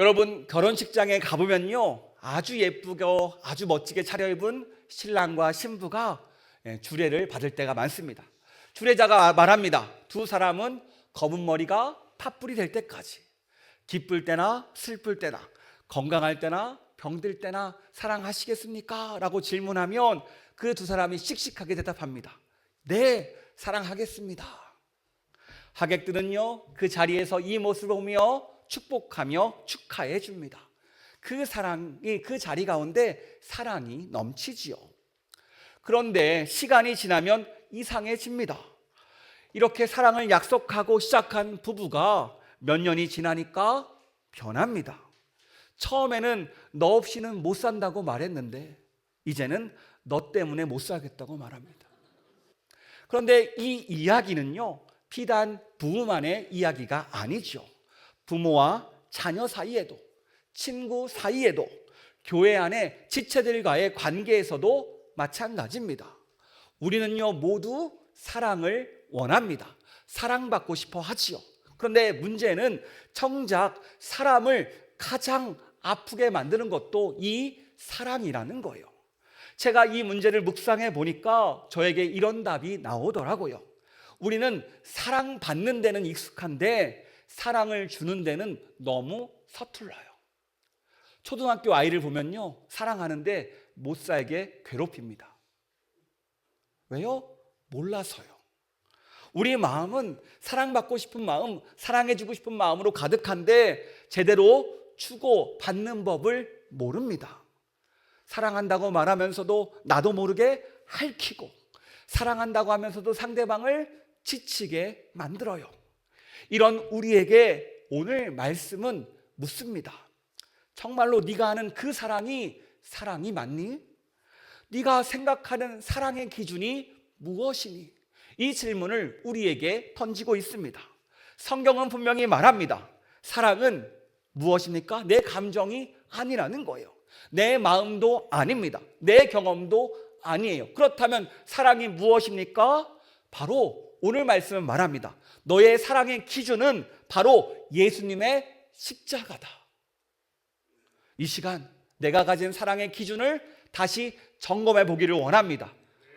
여러분, 결혼식장에 가보면요, 아주 예쁘고 아주 멋지게 차려입은 신랑과 신부가 주례를 받을 때가 많습니다. 주례자가 말합니다. 두 사람은 검은 머리가 팥불이 될 때까지, 기쁠 때나 슬플 때나, 건강할 때나 병들 때나 사랑하시겠습니까? 라고 질문하면 그 두 사람이 씩씩하게 대답합니다. 네, 사랑하겠습니다. 하객들은요, 그 자리에서 이 모습을 보며 축복하며 축하해 줍니다. 그 자리 가운데 사랑이 넘치지요. 그런데 시간이 지나면 이상해집니다. 이렇게 사랑을 약속하고 시작한 부부가 몇 년이 지나니까 변합니다. 처음에는 너 없이는 못 산다고 말했는데 이제는 너 때문에 못 살겠다고 말합니다. 그런데 이 이야기는요, 비단 부부만의 이야기가 아니죠. 부모와 자녀 사이에도, 친구 사이에도, 교회 안에 지체들과의 관계에서도 마찬가지입니다. 우리는요, 모두 사랑을 원합니다. 사랑받고 싶어 하지요. 그런데 문제는 정작 사람을 가장 아프게 만드는 것도 이 사랑이라는 거예요. 제가 이 문제를 묵상해 보니까 저에게 이런 답이 나오더라고요. 우리는 사랑받는 데는 익숙한데 사랑을 주는 데는 너무 서툴러요. 초등학교 아이를 보면요, 사랑하는데 못 살게 괴롭힙니다. 왜요? 몰라서요. 우리 마음은 사랑받고 싶은 마음, 사랑해주고 싶은 마음으로 가득한데 제대로 주고 받는 법을 모릅니다. 사랑한다고 말하면서도 나도 모르게 핥히고, 사랑한다고 하면서도 상대방을 지치게 만들어요. 이런 우리에게 오늘 말씀은 묻습니다. 정말로 네가 아는 그 사랑이 맞니? 네가 생각하는 사랑의 기준이 무엇이니? 이 질문을 우리에게 던지고 있습니다. 성경은 분명히 말합니다. 사랑은 무엇입니까? 내 감정이 아니라는 거예요. 내 마음도 아닙니다. 내 경험도 아니에요. 그렇다면 사랑이 무엇입니까? 바로 오늘 말씀은 말합니다. 너의 사랑의 기준은 바로 예수님의 십자가다. 이 시간 내가 가진 사랑의 기준을 다시 점검해 보기를 원합니다.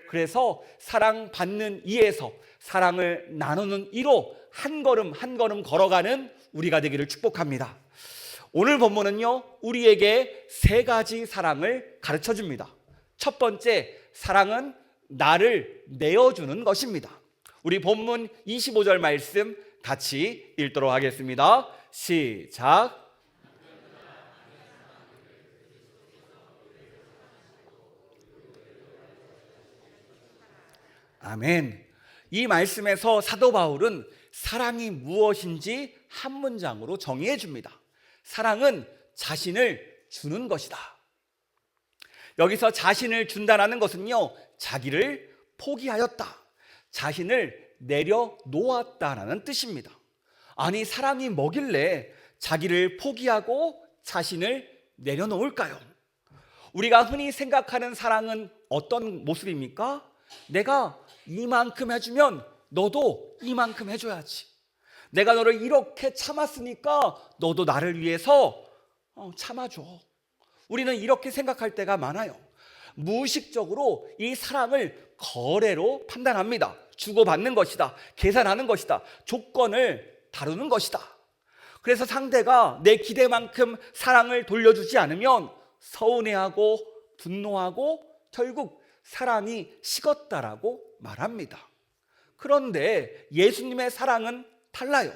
그래서 사랑받는 이에서 사랑을 나누는 이로 한 걸음 한 걸음 걸어가는 우리가 되기를 축복합니다. 오늘 본문은요, 우리에게 세 가지 사랑을 가르쳐 줍니다. 첫 번째, 사랑은 나를 내어주는 것입니다. 우리 본문 25절 말씀 같이 읽도록 하겠습니다. 시작. 아멘. 이 말씀에서 사도 바울은 사랑이 무엇인지 한 문장으로 정의해 줍니다. 사랑은 자신을 주는 것이다. 여기서 자신을 준다는 것은요, 자기를 포기하였다, 자신을 내려놓았다라는 뜻입니다. 아니, 사랑이 뭐길래 자기를 포기하고 자신을 내려놓을까요? 우리가 흔히 생각하는 사랑은 어떤 모습입니까? 내가 이만큼 해주면 너도 이만큼 해줘야지. 내가 너를 이렇게 참았으니까 너도 나를 위해서 참아줘. 우리는 이렇게 생각할 때가 많아요. 무의식적으로 이 사랑을 거래로 판단합니다. 주고받는 것이다, 계산하는 것이다, 조건을 다루는 것이다. 그래서 상대가 내 기대만큼 사랑을 돌려주지 않으면 서운해하고 분노하고 결국 사랑이 식었다라고 말합니다. 그런데 예수님의 사랑은 달라요.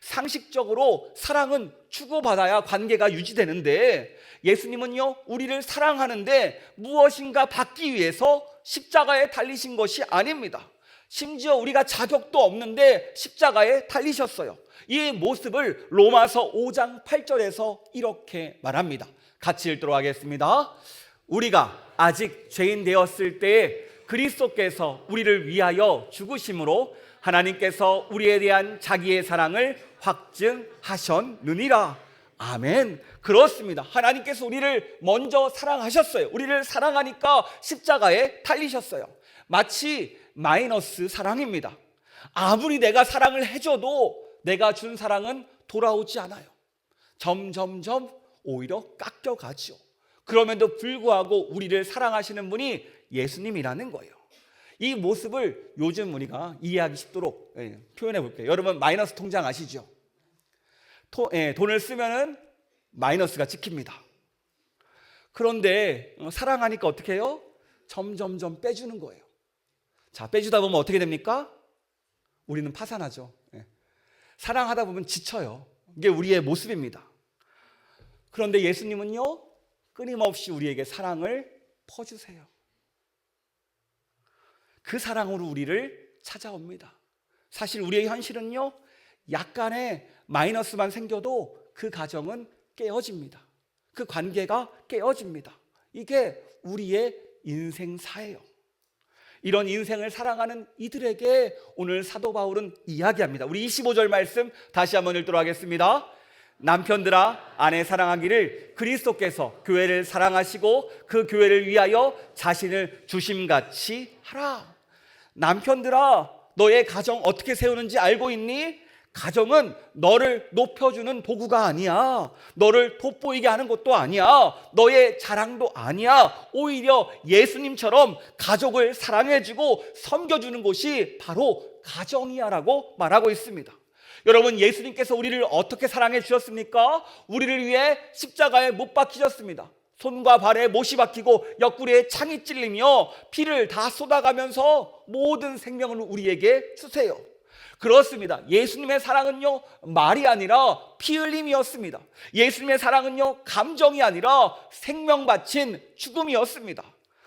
상식적으로 사랑은 주고받아야 관계가 유지되는데 예수님은요, 우리를 사랑하는데 무엇인가 받기 위해서 십자가에 달리신 것이 아닙니다. 심지어 우리가 자격도 없는데 십자가에 달리셨어요. 이 모습을 로마서 5장 8절에서 이렇게 말합니다. 같이 읽도록 하겠습니다. 우리가 아직 죄인 되었을 때에 그리스도께서 우리를 위하여 죽으심으로 하나님께서 우리에 대한 자기의 사랑을 확증하셨느니라. 아멘. 그렇습니다. 하나님께서 우리를 먼저 사랑하셨어요. 우리를 사랑하니까 십자가에 달리셨어요. 마치 마이너스 사랑입니다. 아무리 내가 사랑을 해줘도 내가 준 사랑은 돌아오지 않아요. 점점점 오히려 깎여가죠. 그럼에도 불구하고 우리를 사랑하시는 분이 예수님이라는 거예요. 이 모습을 요즘 우리가 이해하기 쉽도록 표현해 볼게요. 여러분 마이너스 통장 아시죠? 돈을 쓰면은 마이너스가 찍힙니다. 그런데 사랑하니까 어떻게 해요? 점점점 빼주는 거예요. 자, 빼주다 보면 어떻게 됩니까? 우리는 파산하죠. 사랑하다 보면 지쳐요. 이게 우리의 모습입니다. 그런데 예수님은요, 끊임없이 우리에게 사랑을 퍼주세요. 그 사랑으로 우리를 찾아옵니다. 사실 우리의 현실은요, 약간의 마이너스만 생겨도 그 가정은 깨어집니다. 그 관계가 깨어집니다. 이게 우리의 인생사예요. 이런 인생을 살아가는 이들에게 오늘 사도 바울은 이야기합니다. 우리 25절 말씀 다시 한번 읽도록 하겠습니다. 남편들아 아내 사랑하기를 그리스도께서 교회를 사랑하시고 그 교회를 위하여 자신을 주심같이 하라. 남편들아 너의 가정 어떻게 세우는지 알고 있니? 가정은 너를 높여주는 도구가 아니야. 너를 돋보이게 하는 것도 아니야. 너의 자랑도 아니야. 오히려 예수님처럼 가족을 사랑해주고 섬겨주는 곳이 바로 가정이야 라고 말하고 있습니다. 여러분, 예수님께서 우리를 어떻게 사랑해 주셨습니까? 우리를 위해 십자가에 못 박히셨습니다. 손과 발에 못이 박히고 옆구리에 창이 찔리며 피를 다 쏟아가면서 모든 생명을 우리에게 주세요. 그렇습니다. 예수님의 사랑은요, 말이 아니라 피 흘림이었습니다. 예수님의 사랑은요, 감정이 아니라 생명 바친 죽음이었습니다.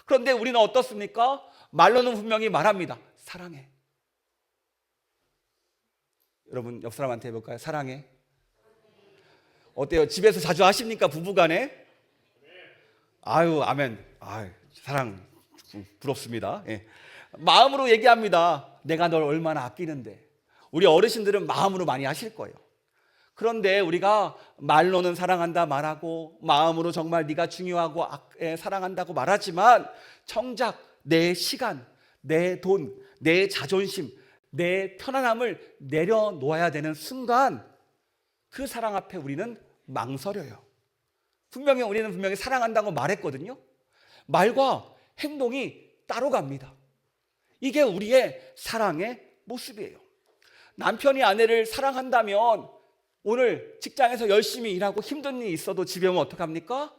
그런데 우리는 어떻습니까? 말로는 분명히 말합니다. 사랑해. 여러분, 옆 사람한테 해볼까요? 사랑해. 어때요? 집에서 자주 하십니까? 부부간에? 아유, 아멘. 아유, 사랑 부럽습니다. 예. 마음으로 얘기합니다. 내가 널 얼마나 아끼는데. 우리 어르신들은 마음으로 많이 하실 거예요. 그런데 우리가 말로는 사랑한다 말하고 마음으로 정말 네가 중요하고 사랑한다고 말하지만 정작 내 시간, 내 돈, 내 자존심, 내 편안함을 내려놓아야 되는 순간 그 사랑 앞에 우리는 망설여요. 우리는 분명히 사랑한다고 말했거든요. 말과 행동이 따로 갑니다. 이게 우리의 사랑의 모습이에요. 남편이 아내를 사랑한다면 오늘 직장에서 열심히 일하고 힘든 일이 있어도 집에 오면 어떡합니까?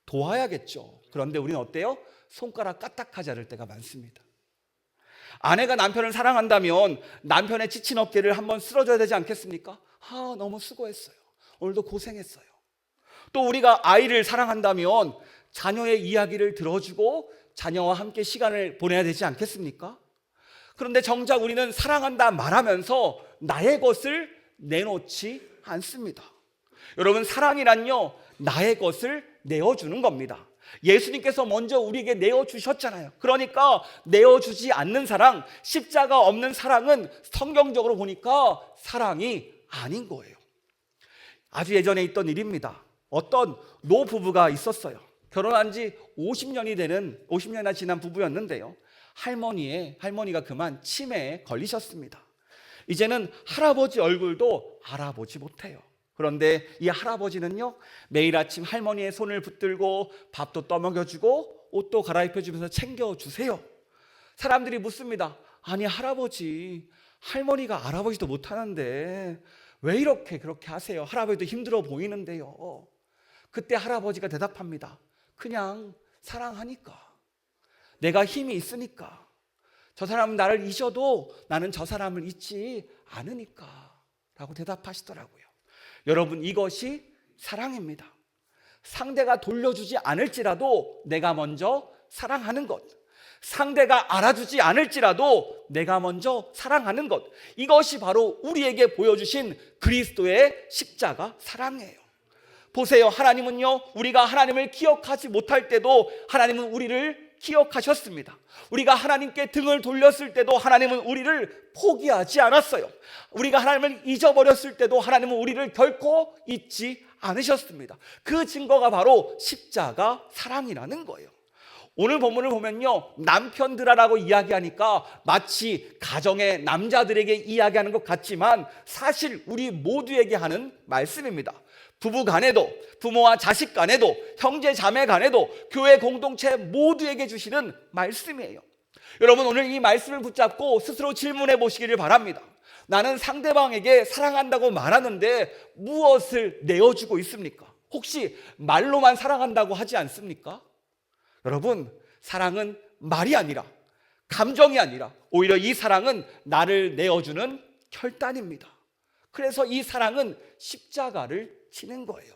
도와야겠죠. 그런데 우리는 어때요? 손가락 까딱하지 않을 때가 많습니다. 아내가 남편을 사랑한다면 남편의 지친 어깨를 한번 쓸어줘야 되지 않겠습니까? 너무 수고했어요. 오늘도 고생했어요. 또 우리가 아이를 사랑한다면 자녀의 이야기를 들어주고 자녀와 함께 시간을 보내야 되지 않겠습니까? 그런데 정작 우리는 사랑한다 말하면서 나의 것을 내놓지 않습니다. 여러분, 사랑이란요, 나의 것을 내어주는 겁니다. 예수님께서 먼저 우리에게 내어주셨잖아요. 그러니까 내어주지 않는 사랑, 십자가 없는 사랑은 성경적으로 보니까 사랑이 아닌 거예요. 아주 예전에 있던 일입니다. 어떤 노부부가 있었어요. 결혼한 지 50년이나 지난 부부였는데요. 할머니가 그만 치매에 걸리셨습니다. 이제는 할아버지 얼굴도 알아보지 못해요. 그런데 이 할아버지는요, 매일 아침 할머니의 손을 붙들고 밥도 떠먹여주고 옷도 갈아입혀주면서 챙겨주세요. 사람들이 묻습니다. 아니 할아버지, 할머니가 알아보지도 못하는데 왜 그렇게 하세요? 할아버지도 힘들어 보이는데요. 그때 할아버지가 대답합니다. 그냥 사랑하니까. 내가 힘이 있으니까. 저 사람은 나를 잊어도 나는 저 사람을 잊지 않으니까 라고 대답하시더라고요. 여러분, 이것이 사랑입니다. 상대가 돌려주지 않을지라도 내가 먼저 사랑하는 것, 상대가 알아주지 않을지라도 내가 먼저 사랑하는 것, 이것이 바로 우리에게 보여주신 그리스도의 십자가 사랑이에요. 보세요. 하나님은요, 우리가 하나님을 기억하지 못할 때도 하나님은 우리를 기억하셨습니다. 우리가 하나님께 등을 돌렸을 때도 하나님은 우리를 포기하지 않았어요. 우리가 하나님을 잊어버렸을 때도 하나님은 우리를 결코 잊지 않으셨습니다. 그 증거가 바로 십자가 사랑이라는 거예요. 오늘 본문을 보면요, 남편들아라고 이야기하니까 마치 가정의 남자들에게 이야기하는 것 같지만 사실 우리 모두에게 하는 말씀입니다. 부부 간에도, 부모와 자식 간에도, 형제 자매 간에도, 교회 공동체 모두에게 주시는 말씀이에요. 여러분, 오늘 이 말씀을 붙잡고 스스로 질문해 보시기를 바랍니다. 나는 상대방에게 사랑한다고 말하는데 무엇을 내어주고 있습니까? 혹시 말로만 사랑한다고 하지 않습니까? 여러분, 사랑은 말이 아니라, 감정이 아니라 오히려 이 사랑은 나를 내어주는 결단입니다. 그래서 이 사랑은 십자가를 지는 거예요.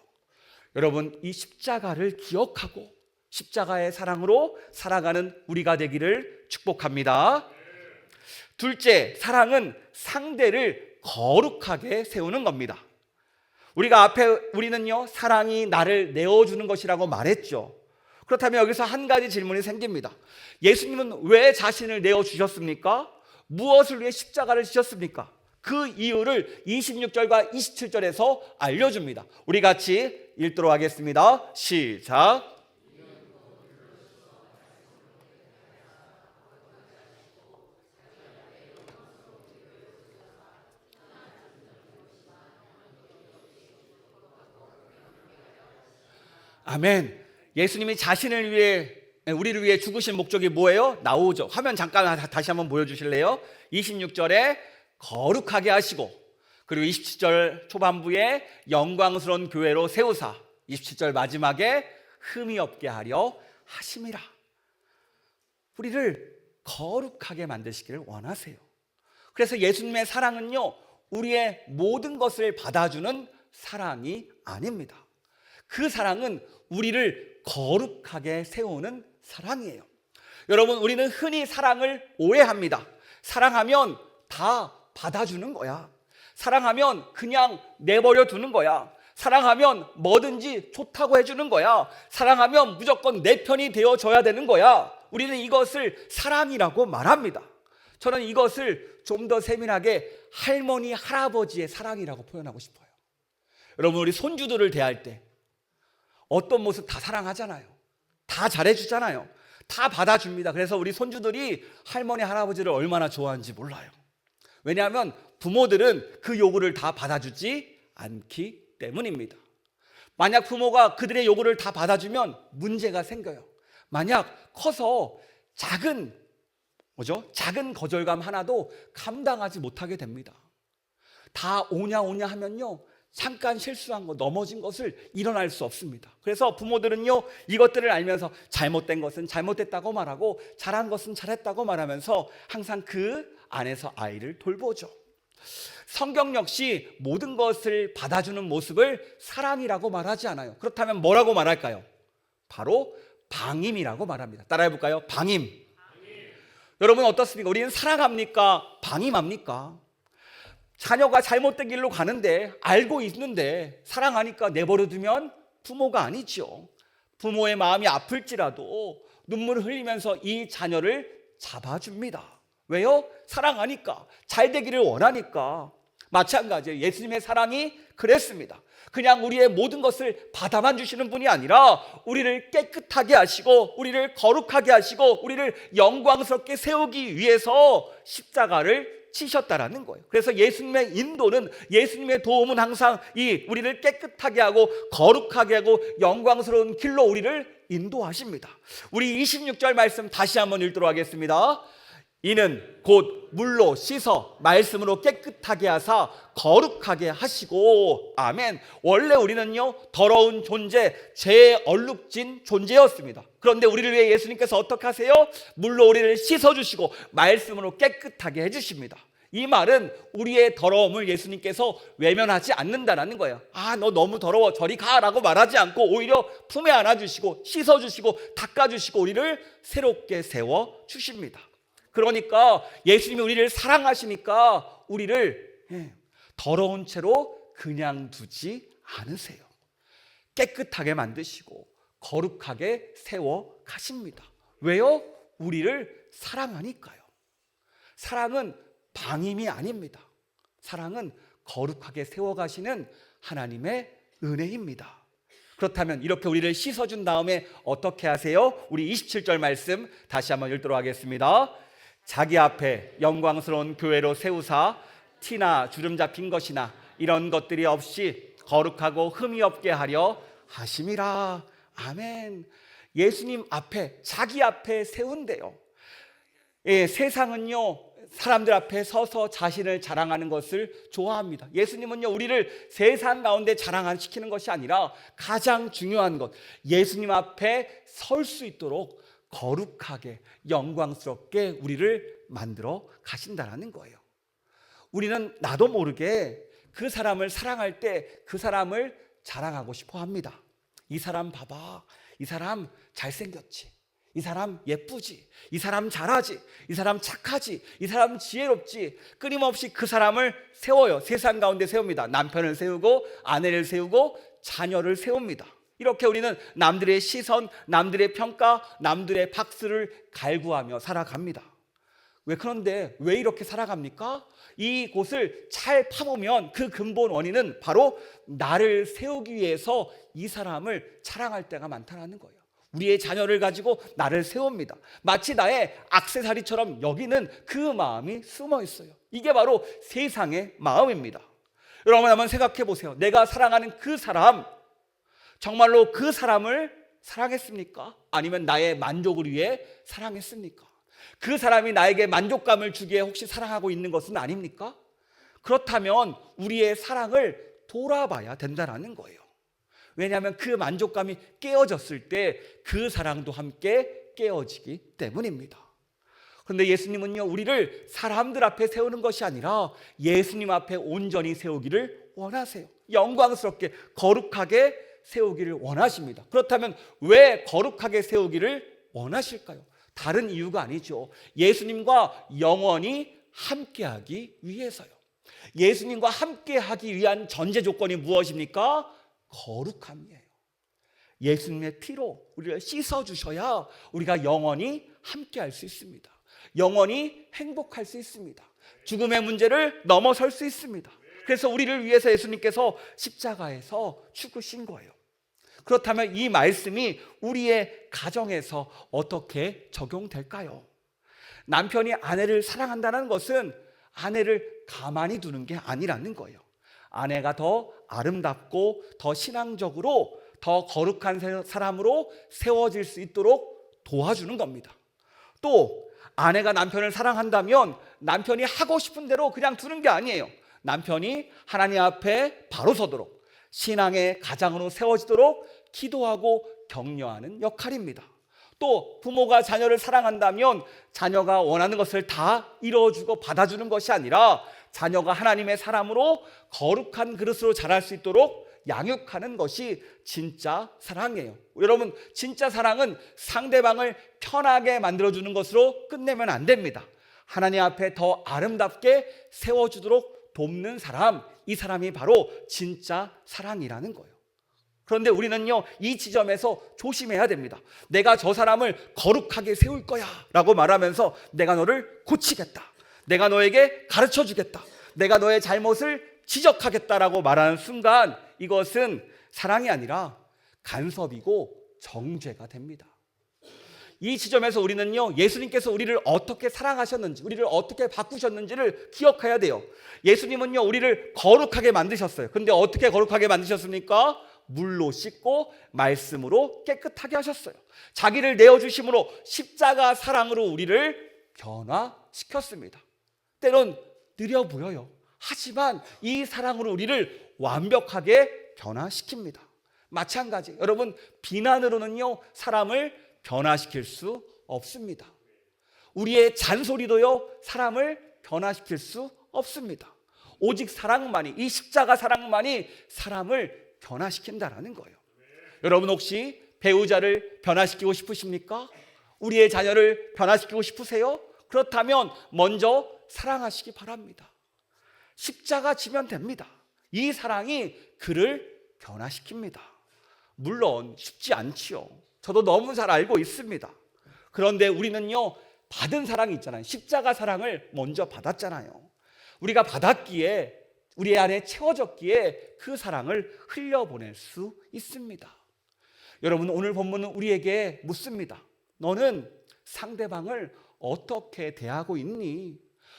여러분, 이 십자가를 기억하고 십자가의 사랑으로 살아가는 우리가 되기를 축복합니다. 둘째, 사랑은 상대를 거룩하게 세우는 겁니다. 우리는요, 사랑이 나를 내어주는 것이라고 말했죠. 그렇다면 여기서 한 가지 질문이 생깁니다. 예수님은 왜 자신을 내어주셨습니까? 무엇을 위해 십자가를 지셨습니까? 그 이유를 26절과 27절에서 알려줍니다. 우리 같이 읽도록 하겠습니다. 시작. 아멘. 예수님이 자신을 위해, 우리를 위해 죽으신 목적이 뭐예요? 나오죠. 화면 잠깐 다시 한번 보여주실래요? 26절에 거룩하게 하시고, 그리고 27절 초반부에 영광스러운 교회로 세우사, 27절 마지막에 흠이 없게 하려 하심이라. 우리를 거룩하게 만드시기를 원하세요. 그래서 예수님의 사랑은요, 우리의 모든 것을 받아주는 사랑이 아닙니다. 그 사랑은 우리를 거룩하게 세우는 사랑이에요. 여러분, 우리는 흔히 사랑을 오해합니다. 사랑하면 다 받아주는 거야. 사랑하면 그냥 내버려 두는 거야. 사랑하면 뭐든지 좋다고 해주는 거야. 사랑하면 무조건 내 편이 되어줘야 되는 거야. 우리는 이것을 사랑이라고 말합니다. 저는 이것을 좀 더 세밀하게 할머니, 할아버지의 사랑이라고 표현하고 싶어요. 여러분, 우리 손주들을 대할 때 어떤 모습 다 사랑하잖아요. 다 잘해주잖아요. 다 받아줍니다. 그래서 우리 손주들이 할머니, 할아버지를 얼마나 좋아하는지 몰라요. 왜냐하면 부모들은 그 요구를 다 받아주지 않기 때문입니다. 만약 부모가 그들의 요구를 다 받아주면 문제가 생겨요. 만약 커서 작은 거절감 하나도 감당하지 못하게 됩니다. 다 오냐 하면요, 잠깐 실수한 거, 넘어진 것을 일어날 수 없습니다. 그래서 부모들은요, 이것들을 알면서 잘못된 것은 잘못됐다고 말하고 잘한 것은 잘했다고 말하면서 항상 그 안에서 아이를 돌보죠. 성경 역시 모든 것을 받아주는 모습을 사랑이라고 말하지 않아요. 그렇다면 뭐라고 말할까요? 바로 방임이라고 말합니다. 따라해볼까요? 방임. 여러분 어떻습니까? 우리는 사랑합니까? 방임합니까? 자녀가 잘못된 길로 가는데, 알고 있는데 사랑하니까 내버려두면 부모가 아니죠. 부모의 마음이 아플지라도 눈물을 흘리면서 이 자녀를 잡아줍니다. 왜요? 사랑하니까, 잘 되기를 원하니까. 마찬가지예요. 예수님의 사랑이 그랬습니다. 그냥 우리의 모든 것을 받아만 주시는 분이 아니라 우리를 깨끗하게 하시고, 우리를 거룩하게 하시고, 우리를 영광스럽게 세우기 위해서 십자가를 치셨다라는 거예요. 그래서 예수님의 인도는, 예수님의 도움은 항상 이 우리를 깨끗하게 하고 거룩하게 하고 영광스러운 길로 우리를 인도하십니다. 우리 26절 말씀 다시 한번 읽도록 하겠습니다. 이는 곧 물로 씻어 말씀으로 깨끗하게 하사 거룩하게 하시고. 아멘. 원래 우리는요, 더러운 존재, 죄에 얼룩진 존재였습니다. 그런데 우리를 위해 예수님께서 어떻게 하세요? 물로 우리를 씻어주시고 말씀으로 깨끗하게 해주십니다. 이 말은 우리의 더러움을 예수님께서 외면하지 않는다라는 거예요. 아, 너 너무 더러워, 저리 가라고 말하지 않고 오히려 품에 안아주시고 씻어주시고 닦아주시고 우리를 새롭게 세워주십니다. 그러니까 예수님이 우리를 사랑하시니까 우리를 더러운 채로 그냥 두지 않으세요. 깨끗하게 만드시고 거룩하게 세워 가십니다. 왜요? 우리를 사랑하니까요. 사랑은 방임이 아닙니다. 사랑은 거룩하게 세워 가시는 하나님의 은혜입니다. 그렇다면 이렇게 우리를 씻어준 다음에 어떻게 하세요? 우리 27절 말씀 다시 한번 읽도록 하겠습니다. 자기 앞에 영광스러운 교회로 세우사 티나 주름 잡힌 것이나 이런 것들이 없이 거룩하고 흠이 없게 하려 하심이라. 아멘. 예수님 앞에, 자기 앞에 세운대요. 예, 세상은요 사람들 앞에 서서 자신을 자랑하는 것을 좋아합니다. 예수님은요 우리를 세상 가운데 자랑시키는 것이 아니라 가장 중요한 것, 예수님 앞에 설 수 있도록 거룩하게 영광스럽게 우리를 만들어 가신다라는 거예요. 우리는 나도 모르게 그 사람을 사랑할 때 그 사람을 자랑하고 싶어 합니다. 이 사람 봐봐, 이 사람 잘생겼지, 이 사람 예쁘지, 이 사람 잘하지, 이 사람 착하지, 이 사람 지혜롭지. 끊임없이 그 사람을 세워요. 세상 가운데 세웁니다. 남편을 세우고 아내를 세우고 자녀를 세웁니다. 이렇게 우리는 남들의 시선, 남들의 평가, 남들의 박수를 갈구하며 살아갑니다. 그런데 왜 이렇게 살아갑니까? 이곳을 잘 파보면 그 근본 원인은 바로 나를 세우기 위해서 이 사람을 자랑할 때가 많다는 거예요. 우리의 자녀를 가지고 나를 세웁니다. 마치 나의 액세서리처럼 여기는 그 마음이 숨어 있어요. 이게 바로 세상의 마음입니다. 여러분 한번 생각해 보세요. 내가 사랑하는 그 사람, 정말로 그 사람을 사랑했습니까? 아니면 나의 만족을 위해 사랑했습니까? 그 사람이 나에게 만족감을 주기에 혹시 사랑하고 있는 것은 아닙니까? 그렇다면 우리의 사랑을 돌아봐야 된다는 거예요. 왜냐하면 그 만족감이 깨어졌을 때 그 사랑도 함께 깨어지기 때문입니다. 그런데 예수님은요 우리를 사람들 앞에 세우는 것이 아니라 예수님 앞에 온전히 세우기를 원하세요. 영광스럽게 거룩하게 세우기를 원하십니다. 그렇다면 왜 거룩하게 세우기를 원하실까요? 다른 이유가 아니죠. 예수님과 영원히 함께하기 위해서요. 예수님과 함께하기 위한 전제 조건이 무엇입니까? 거룩함이에요. 예수님의 피로 우리를 씻어주셔야 우리가 영원히 함께할 수 있습니다. 영원히 행복할 수 있습니다. 죽음의 문제를 넘어설 수 있습니다. 그래서 우리를 위해서 예수님께서 십자가에서 죽으신 거예요. 그렇다면 이 말씀이 우리의 가정에서 어떻게 적용될까요? 남편이 아내를 사랑한다는 것은 아내를 가만히 두는 게 아니라는 거예요. 아내가 더 아름답고 더 신앙적으로 더 거룩한 사람으로 세워질 수 있도록 도와주는 겁니다. 또 아내가 남편을 사랑한다면 남편이 하고 싶은 대로 그냥 두는 게 아니에요. 남편이 하나님 앞에 바로 서도록 신앙의 가장으로 세워지도록 기도하고 격려하는 역할입니다. 또 부모가 자녀를 사랑한다면 자녀가 원하는 것을 다 이루어주고 받아주는 것이 아니라 자녀가 하나님의 사람으로 거룩한 그릇으로 자랄 수 있도록 양육하는 것이 진짜 사랑이에요. 여러분, 진짜 사랑은 상대방을 편하게 만들어주는 것으로 끝내면 안 됩니다. 하나님 앞에 더 아름답게 세워주도록 돕는 사람, 이 사람이 바로 진짜 사랑이라는 거예요. 그런데 우리는요 이 지점에서 조심해야 됩니다. 내가 저 사람을 거룩하게 세울 거야 라고 말하면서 내가 너를 고치겠다, 내가 너에게 가르쳐 주겠다, 내가 너의 잘못을 지적하겠다라고 말하는 순간 이것은 사랑이 아니라 간섭이고 정죄가 됩니다. 이 지점에서 우리는요 예수님께서 우리를 어떻게 사랑하셨는지, 우리를 어떻게 바꾸셨는지를 기억해야 돼요. 예수님은요 우리를 거룩하게 만드셨어요. 근데 어떻게 거룩하게 만드셨습니까? 물로 씻고 말씀으로 깨끗하게 하셨어요. 자기를 내어주심으로 십자가 사랑으로 우리를 변화시켰습니다. 때론 느려 보여요. 하지만 이 사랑으로 우리를 완벽하게 변화시킵니다. 마찬가지, 여러분, 비난으로는요 사람을 변화시킬 수 없습니다. 우리의 잔소리도요 사람을 변화시킬 수 없습니다. 오직 사랑만이, 이 십자가 사랑만이 사람을 변화시킨다라는 거예요. 여러분 혹시 배우자를 변화시키고 싶으십니까? 우리의 자녀를 변화시키고 싶으세요? 그렇다면 먼저 사랑하시기 바랍니다. 십자가 지면 됩니다. 이 사랑이 그를 변화시킵니다. 물론 쉽지 않지요. 저도 너무 잘 알고 있습니다. 그런데 우리는요 받은 사랑이 있잖아요. 십자가 사랑을 먼저 받았잖아요. 우리가 받았기에, 우리 안에 채워졌기에 그 사랑을 흘려보낼 수 있습니다. 여러분, 오늘 본문은 우리에게 묻습니다. 너는 상대방을 어떻게 대하고 있니?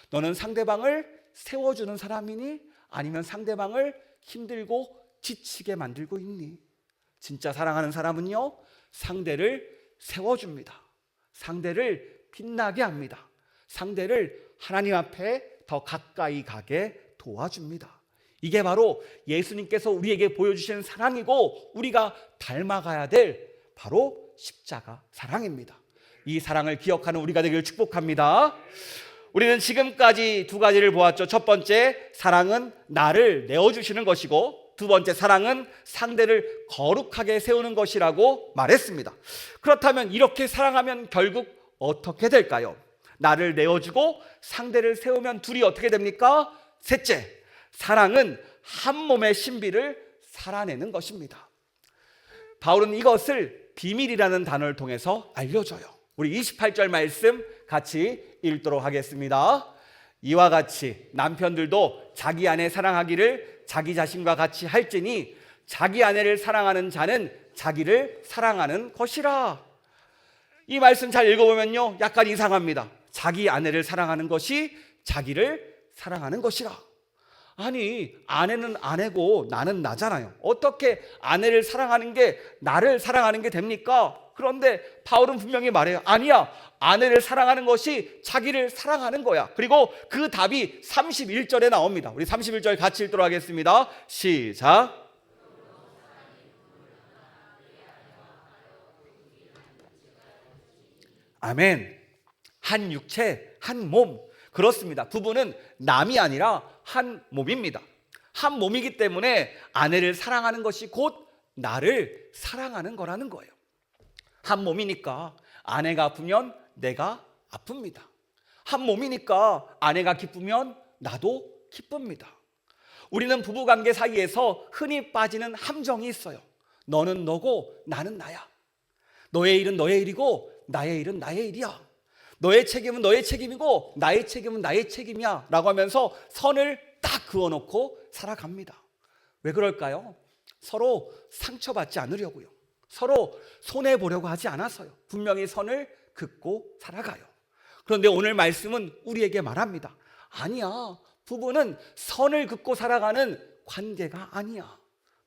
너는 상대방을 세워주는 사람이니? 아니면 상대방을 힘들고 지치게 만들고 있니? 진짜 사랑하는 사람은요, 상대를 세워줍니다. 상대를 빛나게 합니다. 상대를 하나님 앞에 더 가까이 가게 도와줍니다. 이게 바로 예수님께서 우리에게 보여주신 사랑이고 우리가 닮아가야 될 바로 십자가 사랑입니다. 이 사랑을 기억하는 우리가 되기를 축복합니다. 우리는 지금까지 두 가지를 보았죠. 첫 번째, 사랑은 나를 내어주시는 것이고, 두 번째, 사랑은 상대를 거룩하게 세우는 것이라고 말했습니다. 그렇다면 이렇게 사랑하면 결국 어떻게 될까요? 나를 내어주고 상대를 세우면 둘이 어떻게 됩니까? 셋째, 사랑은 한 몸의 신비를 살아내는 것입니다. 바울은 이것을 비밀이라는 단어를 통해서 알려줘요. 우리 28절 말씀 같이 읽도록 하겠습니다. 이와 같이 남편들도 자기 아내 사랑하기를 자기 자신과 같이 할지니 자기 아내를 사랑하는 자는 자기를 사랑하는 것이라. 이 말씀 잘 읽어보면요, 약간 이상합니다. 자기 아내를 사랑하는 것이 자기를 사랑하는 것이라. 아니, 아내는 아내고 나는 나잖아요. 어떻게 아내를 사랑하는 게 나를 사랑하는 게 됩니까? 그런데 바울은 분명히 말해요. 아니야, 아내를 사랑하는 것이 자기를 사랑하는 거야. 그리고 그 답이 31절에 나옵니다. 우리 31절 같이 읽도록 하겠습니다. 시작. 아멘. 한 육체, 한 몸. 그렇습니다. 부부는 남이 아니라 한 몸입니다. 한 몸이기 때문에 아내를 사랑하는 것이 곧 나를 사랑하는 거라는 거예요. 한 몸이니까 아내가 아프면 내가 아픕니다. 한 몸이니까 아내가 기쁘면 나도 기쁩니다. 우리는 부부관계 사이에서 흔히 빠지는 함정이 있어요. 너는 너고 나는 나야. 너의 일은 너의 일이고 나의 일은 나의 일이야. 너의 책임은 너의 책임이고 나의 책임은 나의 책임이야 라고 하면서 선을 딱 그어놓고 살아갑니다. 왜 그럴까요? 서로 상처받지 않으려고요. 서로 손해보려고 하지 않아서요. 분명히 선을 긋고 살아가요. 그런데 오늘 말씀은 우리에게 말합니다. 아니야, 부부는 선을 긋고 살아가는 관계가 아니야.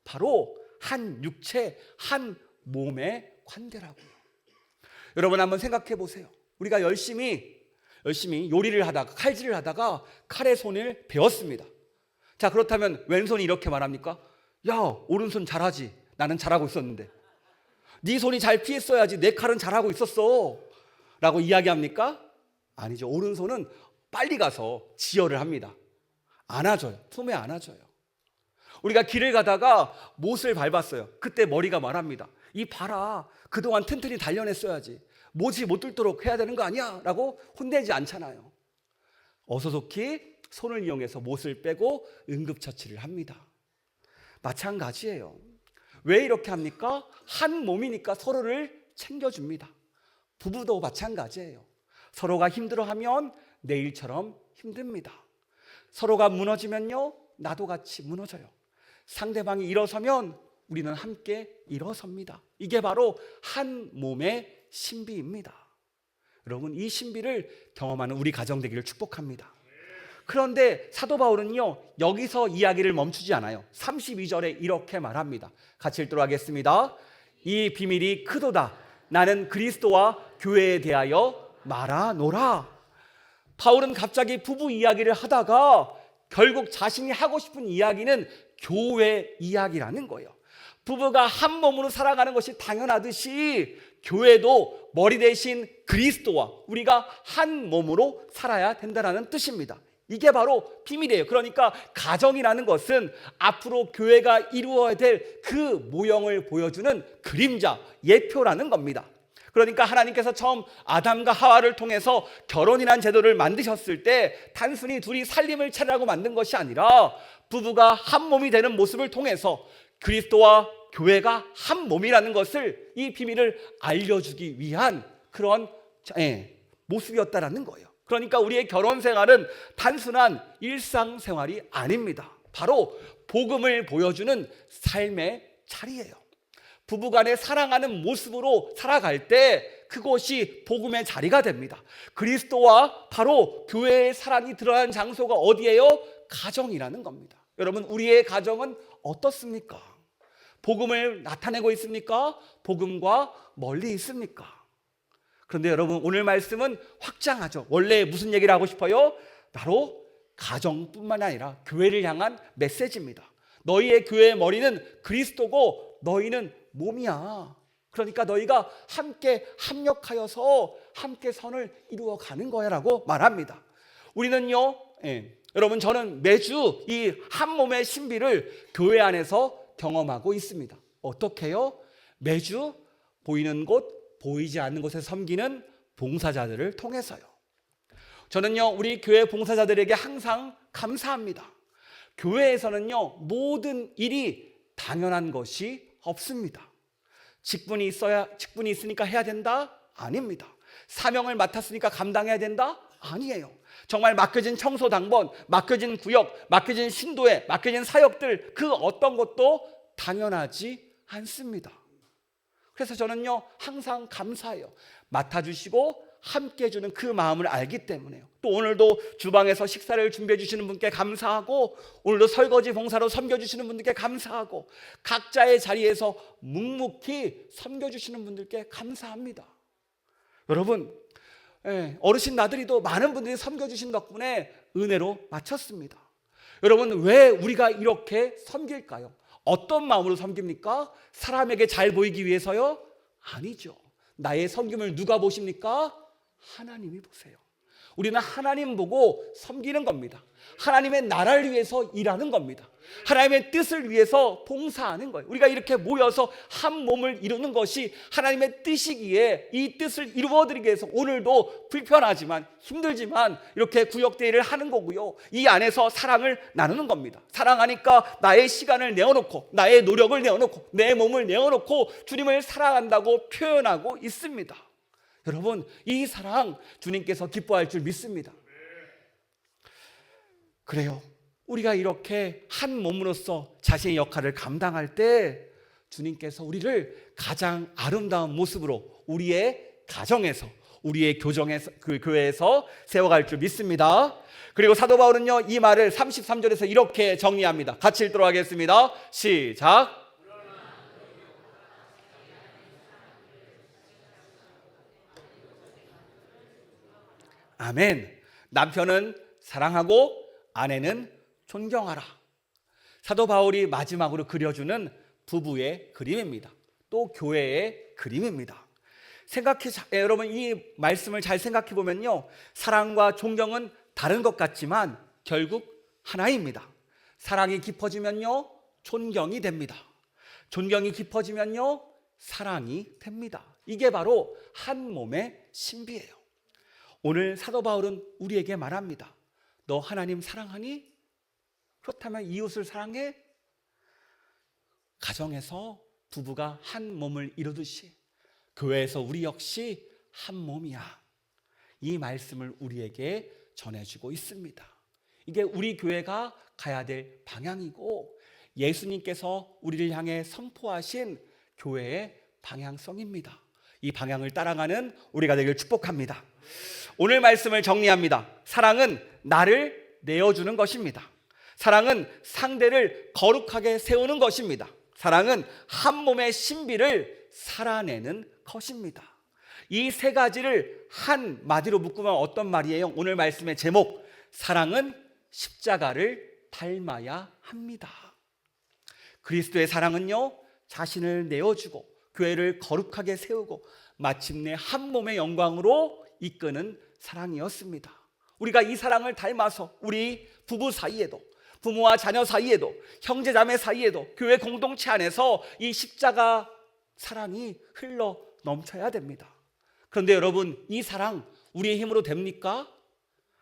바로 한 육체, 한 몸의 관계라고요. 여러분, 한번 생각해 보세요. 우리가 열심히 요리를 하다가, 칼질을 하다가 칼의 손을 배웠습니다. 자, 그렇다면 왼손이 이렇게 말합니까? 야, 오른손 잘하지. 나는 잘하고 있었는데. 네 손이 잘 피했어야지. 내 칼은 잘하고 있었어 라고 이야기합니까? 아니죠. 오른손은 빨리 가서 지혈을 합니다. 안아줘요. 품에 안아줘요. 우리가 길을 가다가 못을 밟았어요. 그때 머리가 말합니다. 이 봐라, 그동안 튼튼히 단련했어야지. 못이 못 뚫도록 해야 되는 거 아니야? 라고 혼내지 않잖아요. 어서속히 손을 이용해서 못을 빼고 응급처치를 합니다. 마찬가지예요. 왜 이렇게 합니까? 한 몸이니까 서로를 챙겨줍니다. 부부도 마찬가지예요. 서로가 힘들어하면 내 일처럼 힘듭니다. 서로가 무너지면요, 나도 같이 무너져요. 상대방이 일어서면 우리는 함께 일어섭니다. 이게 바로 한 몸의 신비입니다. 여러분, 이 신비를 경험하는 우리 가정 되기를 축복합니다. 그런데 사도 바울은요, 여기서 이야기를 멈추지 않아요. 32절에 이렇게 말합니다. 같이 읽도록 하겠습니다. 이 비밀이 크도다. 나는 그리스도와 교회에 대하여 말하노라. 바울은 갑자기 부부 이야기를 하다가 결국 자신이 하고 싶은 이야기는 교회 이야기라는 거예요. 부부가 한 몸으로 살아가는 것이 당연하듯이 교회도 머리 대신 그리스도와 우리가 한 몸으로 살아야 된다는 뜻입니다. 이게 바로 비밀이에요. 그러니까 가정이라는 것은 앞으로 교회가 이루어야 될 그 모형을 보여주는 그림자, 예표라는 겁니다. 그러니까 하나님께서 처음 아담과 하와를 통해서 결혼이라는 제도를 만드셨을 때 단순히 둘이 살림을 차리라고 만든 것이 아니라 부부가 한 몸이 되는 모습을 통해서 그리스도와 교회가 한 몸이라는 것을, 이 비밀을 알려주기 위한 그런 모습이었다라는 거예요. 그러니까 우리의 결혼 생활은 단순한 일상생활이 아닙니다. 바로 복음을 보여주는 삶의 자리예요. 부부간에 사랑하는 모습으로 살아갈 때 그것이 복음의 자리가 됩니다. 그리스도와 바로 교회의 사랑이 드러난 장소가 어디예요? 가정이라는 겁니다. 여러분, 우리의 가정은 어떻습니까? 복음을 나타내고 있습니까? 복음과 멀리 있습니까? 그런데 여러분, 오늘 말씀은 확장하죠. 원래 무슨 얘기를 하고 싶어요? 바로 가정뿐만 아니라 교회를 향한 메시지입니다. 너희의 교회의 머리는 그리스도고 너희는 몸이야. 그러니까 너희가 함께 합력하여서 함께 선을 이루어가는 거야 라고 말합니다. 우리는요, 여러분, 저는 매주 이 한 몸의 신비를 교회 안에서 경험하고 있습니다. 어떻게요? 매주 보이는 곳, 보이지 않는 곳에 섬기는 봉사자들을 통해서요. 저는요, 우리 교회 봉사자들에게 항상 감사합니다. 교회에서는요, 모든 일이 당연한 것이 없습니다. 직분이 있으니까 해야 된다? 아닙니다. 사명을 맡았으니까 감당해야 된다? 아니에요. 정말 맡겨진 청소 당번, 맡겨진 구역, 맡겨진 신도회, 맡겨진 사역들, 그 어떤 것도 당연하지 않습니다. 그래서 저는요, 항상 감사해요. 맡아주시고 함께 해주는 그 마음을 알기 때문에요. 또 오늘도 주방에서 식사를 준비해 주시는 분께 감사하고, 오늘도 설거지 봉사로 섬겨주시는 분들께 감사하고, 각자의 자리에서 묵묵히 섬겨주시는 분들께 감사합니다. 여러분, 어르신 나들이도 많은 분들이 섬겨주신 덕분에 은혜로 마쳤습니다. 여러분, 왜 우리가 이렇게 섬길까요? 어떤 마음으로 섬깁니까? 사람에게 잘 보이기 위해서요? 아니죠. 나의 섬김을 누가 보십니까? 하나님이 보세요. 우리는 하나님 보고 섬기는 겁니다. 하나님의 나라를 위해서 일하는 겁니다. 하나님의 뜻을 위해서 봉사하는 거예요. 우리가 이렇게 모여서 한 몸을 이루는 것이 하나님의 뜻이기에 이 뜻을 이루어드리기 위해서 오늘도 불편하지만 힘들지만 이렇게 구역대회를 하는 거고요. 이 안에서 사랑을 나누는 겁니다. 사랑하니까 나의 시간을 내어놓고, 나의 노력을 내어놓고, 내 몸을 내어놓고 주님을 사랑한다고 표현하고 있습니다. 여러분, 이 사랑 주님께서 기뻐할 줄 믿습니다. 그래요. 우리가 이렇게 한 몸으로서 자신의 역할을 감당할 때 주님께서 우리를 가장 아름다운 모습으로 우리의 가정에서, 우리의 교회에서 세워갈 줄 믿습니다. 그리고 사도 바울은요, 이 말을 33절에서 이렇게 정리합니다. 같이 읽도록 하겠습니다. 시작. 아멘. 남편은 사랑하고 아내는 존경하라. 사도 바울이 마지막으로 그려주는 부부의 그림입니다. 또 교회의 그림입니다. 여러분, 이 말씀을 잘 생각해 보면요, 사랑과 존경은 다른 것 같지만 결국 하나입니다. 사랑이 깊어지면요, 존경이 됩니다. 존경이 깊어지면요, 사랑이 됩니다. 이게 바로 한 몸의 신비예요. 오늘 사도 바울은 우리에게 말합니다. 너 하나님 사랑하니? 그렇다면 이웃을 사랑해? 가정에서 부부가 한 몸을 이루듯이 교회에서 우리 역시 한 몸이야. 이 말씀을 우리에게 전해주고 있습니다. 이게 우리 교회가 가야 될 방향이고 예수님께서 우리를 향해 선포하신 교회의 방향성입니다. 이 방향을 따라가는 우리가 되길 축복합니다. 오늘 말씀을 정리합니다. 사랑은 나를 내어주는 것입니다. 사랑은 상대를 거룩하게 세우는 것입니다. 사랑은 한 몸의 신비를 살아내는 것입니다. 이 세 가지를 한 마디로 묶으면 어떤 말이에요? 오늘 말씀의 제목, 사랑은 십자가를 닮아야 합니다. 그리스도의 사랑은요, 자신을 내어주고 교회를 거룩하게 세우고 마침내 한 몸의 영광으로 이끄는 사랑이었습니다. 우리가 이 사랑을 닮아서 우리 부부 사이에도, 부모와 자녀 사이에도, 형제 자매 사이에도, 교회 공동체 안에서 이 십자가 사랑이 흘러 넘쳐야 됩니다. 그런데 여러분, 이 사랑 우리의 힘으로 됩니까?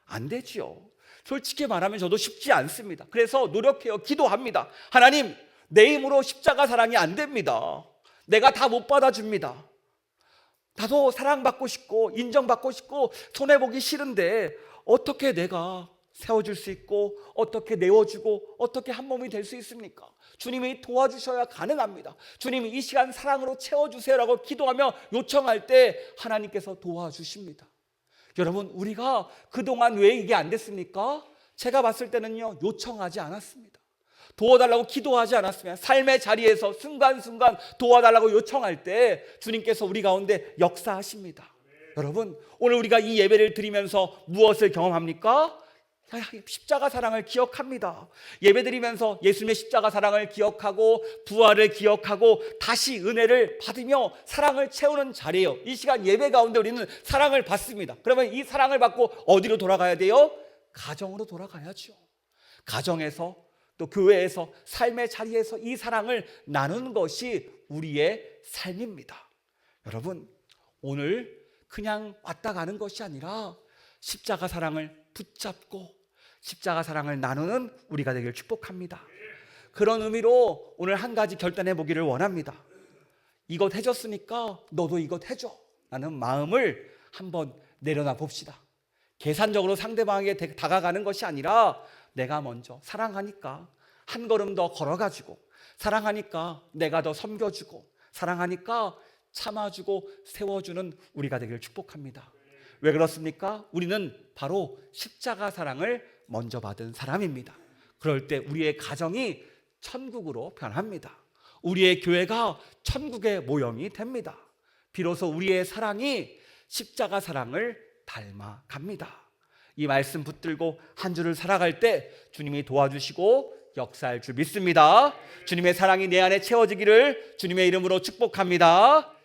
안 되지요. 솔직히 말하면 저도 쉽지 않습니다. 그래서 노력해요. 기도합니다. 하나님, 내 힘으로 십자가 사랑이 안 됩니다. 내가 다 못 받아줍니다. 나도 사랑받고 싶고 인정받고 싶고 손해보기 싫은데 어떻게 내가 세워줄 수 있고 어떻게 내어주고 어떻게 한 몸이 될 수 있습니까? 주님이 도와주셔야 가능합니다. 주님이 이 시간 사랑으로 채워주세요라고 기도하며 요청할 때 하나님께서 도와주십니다. 여러분, 우리가 그동안 왜 이게 안 됐습니까? 제가 봤을 때는요, 요청하지 않았습니다. 도와달라고 기도하지 않았으면 삶의 자리에서 순간순간 도와달라고 요청할 때 주님께서 우리 가운데 역사하십니다. 여러분, 오늘 우리가 이 예배를 드리면서 무엇을 경험합니까? 십자가 사랑을 기억합니다. 예배드리면서 예수님의 십자가 사랑을 기억하고 부활을 기억하고 다시 은혜를 받으며 사랑을 채우는 자리예요. 이 시간 예배 가운데 우리는 사랑을 받습니다. 그러면 이 사랑을 받고 어디로 돌아가야 돼요? 가정으로 돌아가야죠. 가정에서 또 교회에서 삶의 자리에서 이 사랑을 나누는 것이 우리의 삶입니다. 여러분, 오늘 그냥 왔다 가는 것이 아니라 십자가 사랑을 붙잡고 십자가 사랑을 나누는 우리가 되길 축복합니다. 그런 의미로 오늘 한 가지 결단해 보기를 원합니다. 이것 해줬으니까 너도 이것 해줘 라는 마음을 한번 내려놔 봅시다. 계산적으로 상대방에게 다가가는 것이 아니라 내가 먼저 사랑하니까 한 걸음 더 걸어가지고, 사랑하니까 내가 더 섬겨주고, 사랑하니까 참아주고 세워주는 우리가 되길 축복합니다. 왜 그렇습니까? 우리는 바로 십자가 사랑을 먼저 받은 사람입니다. 그럴 때 우리의 가정이 천국으로 변합니다. 우리의 교회가 천국의 모형이 됩니다. 비로소 우리의 사랑이 십자가 사랑을 닮아갑니다. 이 말씀 붙들고 한 주를 살아갈 때 주님이 도와주시고 역사할 줄 믿습니다. 주님의 사랑이 내 안에 채워지기를 주님의 이름으로 축복합니다.